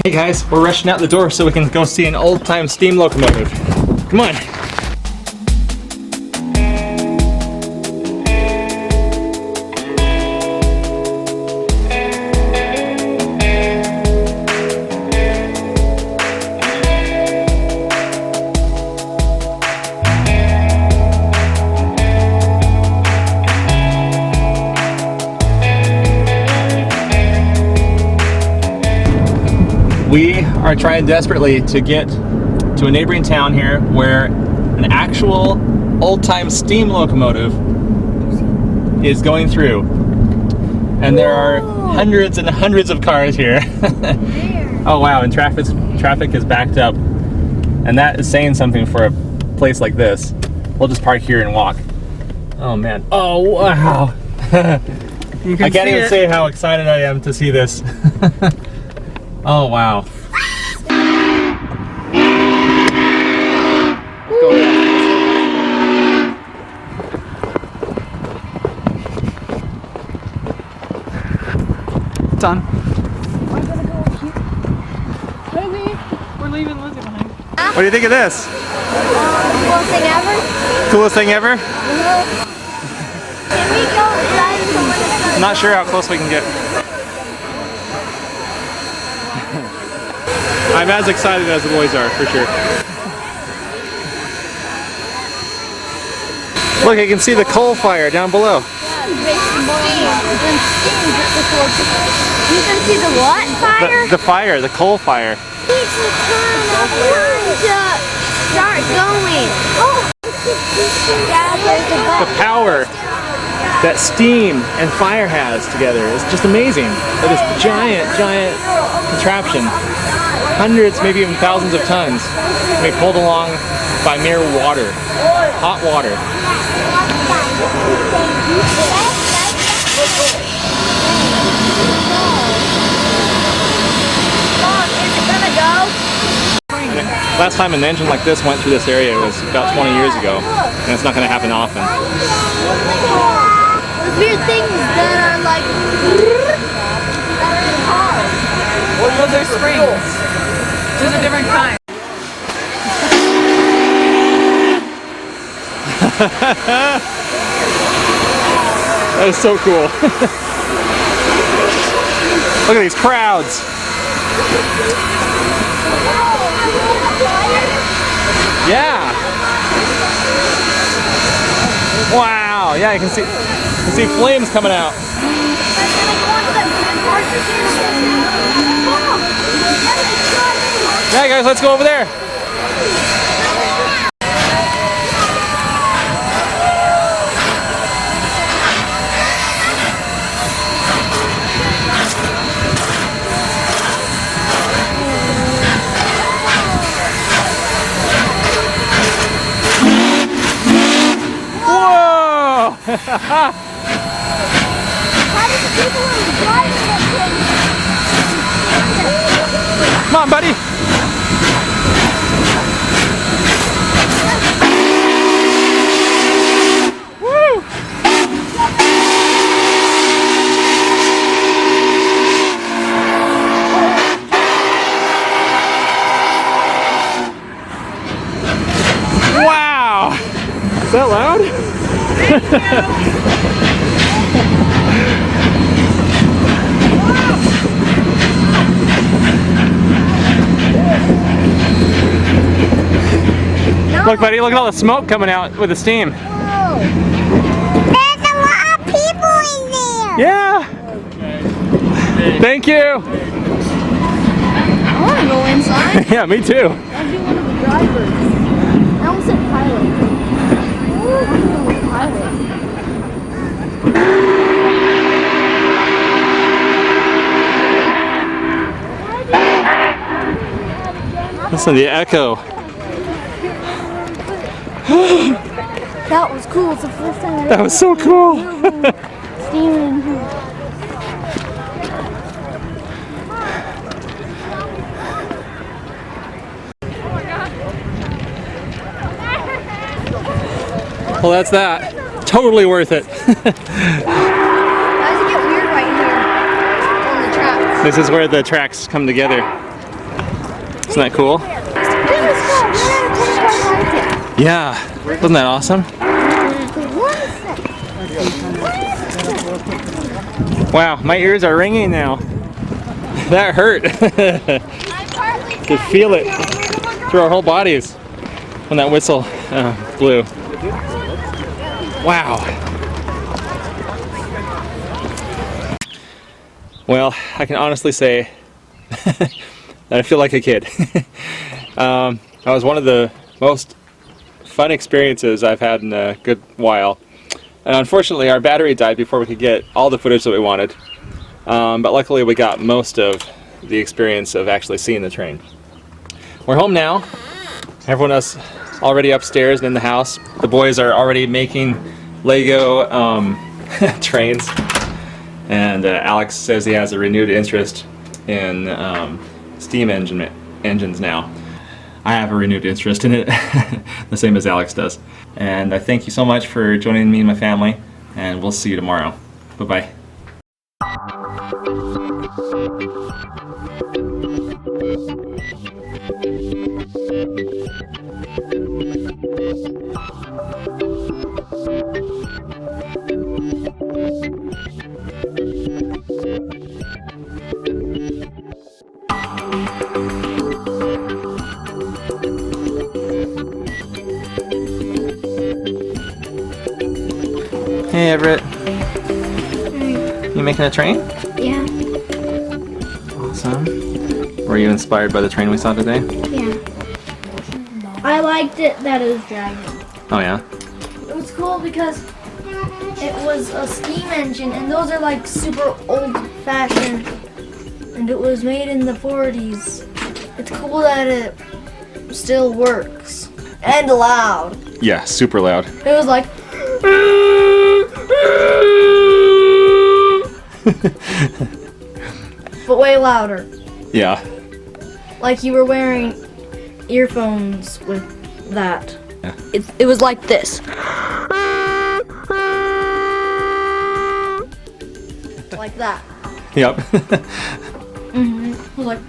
Hey guys, we're rushing out the door so we can go see an old-time steam locomotive. Come on. We are trying desperately to get to a neighboring town here where an actual old-time steam locomotive is going through. And there are hundreds and hundreds of cars here. Oh wow, and traffic is backed up. And that is saying something for a place like this. We'll just park here and walk. Oh man. Oh wow. I can't even say how excited I am to see this. Oh wow. It's on. I'm gonna go here. Lizzie, we're leaving Lizzie behind. What do you think of this? Coolest thing ever? Coolest thing ever? Can we go inside? I'm not sure how close we can get. I'm as excited as the boys are, for sure. Look, you can see the coal fire down below. You can see the what? Fire? The fire, the coal fire. Need to turn to start going. Oh! The power that steam and fire has together is just amazing. It is a giant, giant contraption. Hundreds, maybe even thousands of tons can be pulled along by mere water, hot water. Last time an engine like this went through this area was about 20 years ago, and it's not going to happen often. Those weird things that are like Well, they're springs. Just a different kind. That is so cool. Look at these crowds. Yeah. Wow. Yeah, you can see flames coming out. Yeah, guys, let's go over there. Whoa! Come on, buddy. Woo! Wow! Is that loud? Look, buddy, look at all the smoke coming out with the steam. Whoa. There's a lot of people in there. Yeah. Thank you. I want to go inside. Yeah, me too. I'll be one of the drivers. I almost said pilot. I want to go with pilot. Listen to the echo. That was cool. It's the first time That was so cool. steaming in here. Well, that's that. Totally worth it. Why does it get weird right here on the tracks? This is where the tracks come together. Isn't that cool? Yeah. Wasn't that awesome? Wow, my ears are ringing now. That hurt. To feel it through our whole bodies when that whistle blew. Wow. Well, I can honestly say that I feel like a kid. That was one of the most fun experiences I've had in a good while. And unfortunately, our battery died before we could get all the footage that we wanted. But luckily, we got most of the experience of actually seeing the train. We're home now. Everyone else already upstairs and in the house. The boys are already making Lego trains. And Alex says he has a renewed interest in steam engines now. I have a renewed interest in it, the same as Alex does. And I thank you so much for joining me and my family, and we'll see you tomorrow. Bye-bye. Hey Everett. You making a train? Yeah. Awesome. Were you inspired by the train we saw today? Yeah. I liked it that it was dragging. Oh yeah? It was cool because it was a steam engine, and those are like super old-fashioned, and it was made in the 40s. It's cool that it still works. And loud. Yeah, super loud. It was like... but way louder. Yeah. Like you were wearing earphones with that. Yeah. It was like this. Like that. Yep. It was like...